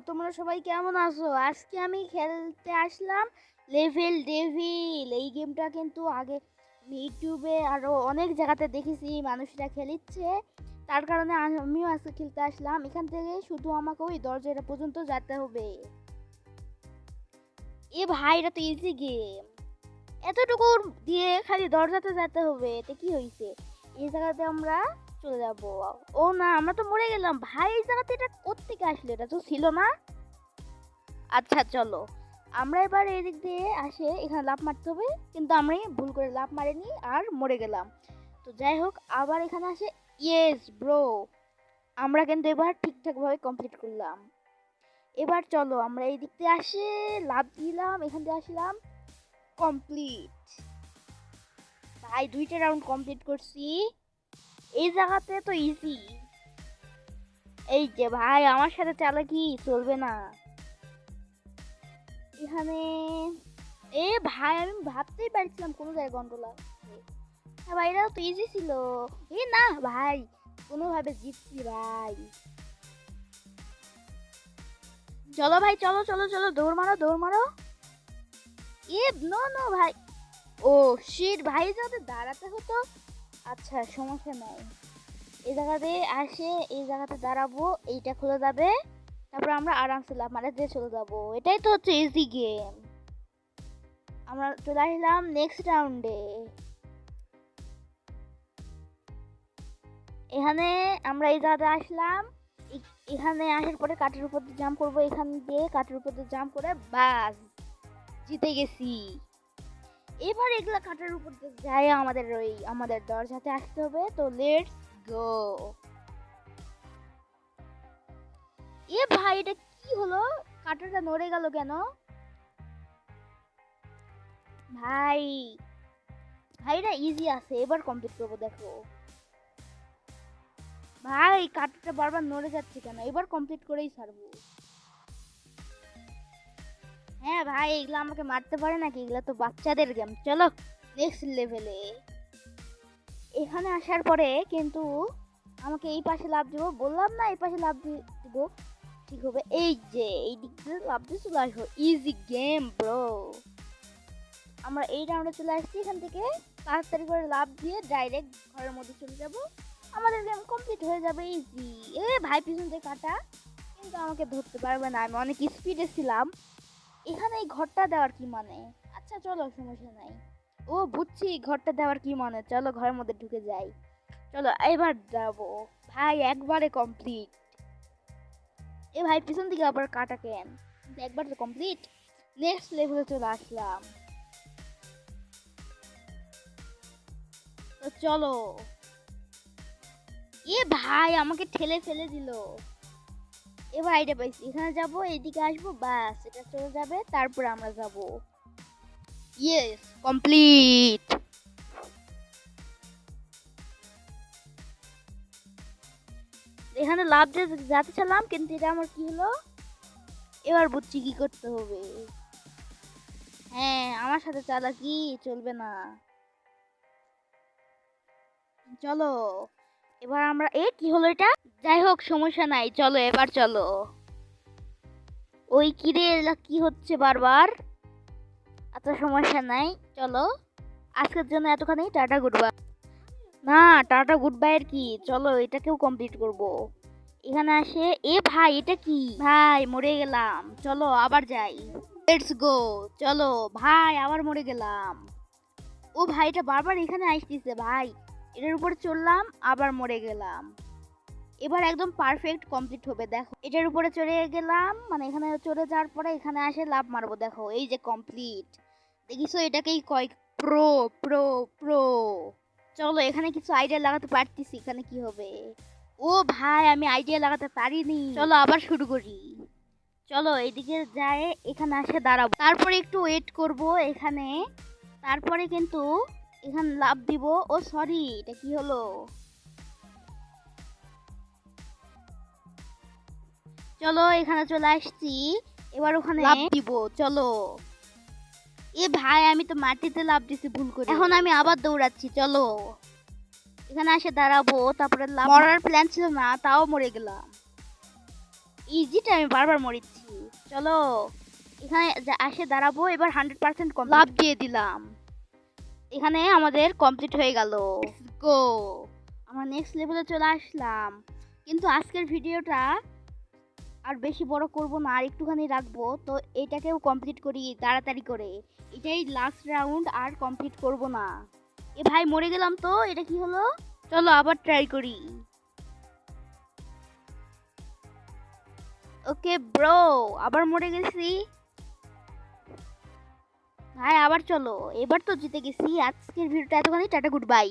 তোমরা সবাই কেমন আছো? আজকে আমি খেলতে আসলাম লেভেল ডেভিল। এই গেমটা কিন্তু আগে আমি ইউটিউবে আরো অনেক জায়গাতে দেখেছি মানুষরা খেলিচ্ছে, তার কারণে আমিও আজকে খেলতে আসলাম। এখান থেকে শুধু আমাকে ওই দরজাটা পর্যন্ত যেতে হবে। এ ভাই, এটা তো ইজি গেম। এতটুকু দিয়ে খালি দরজাতে যেতে হবে, এতে কি হয়েছে? এই জায়গাতে আমরা চলে যাব। ও না, আমরা তো মরে গেলাম ভাই। এই জায়গাতে এটা কোত্থেকে আসলো? এটা তো ছিল না। আচ্ছা চলো, আমরা এবার এই দিক দিয়ে আসে এখানে লাফ মারতে হবে, কিন্তু আমি ভুল করে লাফ মারিনি আর মরে গেলাম। তো যাই হোক, আবার এখানে আসে। ইয়েস ব্রো, আমরা কিন্তু এবার ঠিকঠাক ভাবে কমপ্লিট করলাম। এবার চলো আমরা এই দিক দিয়ে আসে লাফ দিলাম, এখান দিয়ে আসলাম। কমপ্লিট ভাই, 2টা রাউন্ড কমপ্লিট করছি। এই জায়গাতে তো ইজি। এই যে ভাই, আমার সাথে চালাকি চলবে না এখানে। এ ভাই, আমি ভাবতেই পারছিলাম কোনো জায়গায় গন্ডোলা আছে। হ্যাঁ ভাই, এটা তো ইজি ছিল। এ না ভাই, কোনোভাবে জিতছি ভাই। চলো ভাই, চলো চলো চলো, দৌড় মারো দৌড় মারো। এ নো নো ভাই। ও শিট ভাই, যাতে দাঁড়াতে হতো। আচ্ছা সমস্যা নাই, এই জায়গাতে আসে এই জায়গাতে দাঁড়াবো, এইটা খুলে যাবে, তারপর আমরা আরামসে লাফ মারে দিয়ে চলে যাবো। এটাই তো হচ্ছে ইজি গেম। আমরা চলে আসলাম নেক্সট রাউন্ডে। এখানে আমরা এই জায়গাতে আসলাম। এখানে আসার পরে কাঠের উপর দিয়ে জাম্প করবো, এখান দিয়ে কাঠের উপর দিয়ে জাম্প করে বাস জিতে গেছি। এবার এগুলা কাঠের উপর দিয়ে যাই আমাদের দরজাতে আসতে হবে। তো লেটস গো। এ ভাই, এটা কি হলো? কাঠটা নড়ে গেল কেন? ভাই ভাইরা ইজি আছে, এবার কমপ্লিট করবো। দেখো ভাই, কাঠটা বারবার নড়ে যাচ্ছে কেন? এবার কমপ্লিট করেই ছাড়বো। হ্যাঁ ভাই, এগুলো আমাকে মারতে পারে নাকি? এগুলো তো বাচ্চাদের গেম। চলো নেক্সট লেভেলে। এখানে আসার পরে কিন্তু আমাকে এই পাশে লাফ দিব, বললাম না এই পাশে লাফ দিব ঠিক হবে। এই যে এই দিক দিয়ে লাফ দিয়ে চলে আসবো। Easy game bro. আমরা এই রাউন্ডে চলে আসছি। এখান থেকে তাড়াতাড়ি করে লাফ দিয়ে ডাইরেক্ট ঘরের মধ্যে চলে যাব। আমাদের গেম কমপ্লিট হয়ে যাবে ইজি। এ ভাই, পিছন থেকে কাটা, কিন্তু আমাকে ধরতে পারবে না, আমি অনেক স্পিডে ছিলাম। এখানে এই ঘরটা দেওয়ার কি মানে? আচ্ছা চলো, সমস্যা নাই। ও বুঝছি ঘরটা দেওয়ার কি মানে। চলো ঘরের মধ্যে ঢুকে যাই। চলো এবার যাবো। ভাই একবারে কমপ্লিট। এ ভাই, পিছন দিকে আবার কাটা কেন? কিন্তু একবার তো কমপ্লিট। নেক্সট লেভেলে চলে আসলাম। তো চলো। এ ভাই, আমাকে ঠেলে ফেলে দিল। এবার আইডিয়া পাইছি, এখানে যাব, এইদিকে আসবো, বাস এটা চলে যাবে, তারপর আমরা যাব। Yes complete. এখানে লাভ যেতে চালাম, কিন্তু এটা আমার কি হলো? এবার বুঝছি কি করতে হবে। হ্যাঁ, আমার সাথে চালাকি চলবে না। চলো এবার আমরা, কি হলো এটা? যাই হোক সমস্যা নাই, চলো এবার চলো। ওই কিরে, এলা কি হচ্ছে বারবার? আচ্ছা সমস্যা নাই, চলো আজকের জন্য এতখানি। Tata good bye. না, টাটা গুড বাই এর কি, চলো এটাকেও কমপ্লিট করব। এখানে আসে। এ ভাই, এটা কি? ভাই মরে গেলাম, চলো আবার যাই। Let's go. চলো ভাই, আবার মরে গেলাম। ও ভাই, এটা বারবার এখানে আসতেছে ভাই। এটার উপর চললাম, আবার মরে গেলাম। এবার একদম পারফেক্ট কমপ্লিট হবে। দেখো এটার উপরে চড়ে গেলাম, মানে এখানে চড়ে যাওয়ার পরে এখানে আসে লাভ মারবো। দেখো এই যে কমপ্লিট। দেখিছো, এটাকেই কয় প্রো প্রো প্রো। চলো এখানে কিছু আইডিয়া লাগাতে পারতেছি, এখানে কি হবে? ও ভাই, আমি আইডিয়া লাগাতে পারিনি। চলো আবার শুরু করি। চলো এইদিকে যায়, এখানে আসে দাঁড়াবো, তারপরে একটু ওয়েট করব এখানে, তারপরে কিন্তু এখানে লাভ দিব। ও সরি, এটা কি হলো? চলো এখানে চলে আসছি, এবার ওখানে লাভ দিব। চলো। এ ভাই, আমি তো মাটিতে লাভ দিছি ভুল করে, এখন আমি আবার দৌড়াচ্ছি। চলো এখানে এসে দাঁড়াবো, তারপরে মরার প্ল্যান ছিল না, তাও মরে গেলাম। ইজিটা আমি বারবার মরিচ্ছি। চলো এখানে আসে দাঁড়াবো, এবার 100% লাভ দিয়ে দিলাম। এখানে আমাদের কমপ্লিট হয়ে গেল। গো, আমরা নেক্সট লেভেলে চলে আসলাম। কিন্তু আজকের ভিডিওটা আর বেশি বড় করব না, আর একটুখানি রাখবো। তো এটাকেও কমপ্লিট করি তাড়াতাড়ি করে। এটাই লাস্ট রাউন্ড, আর কমপ্লিট করব না। এ ভাই মরে গেলাম তো, এটা কি হলো? চলো আবার ট্রাই করি। ওকে ব্রো, আবার মরে গেছি ভাই। আবার চলো, এবার তো জিতে গেছি। আজকের ভিডিওটা এতখানি, টাটা গুড বাই।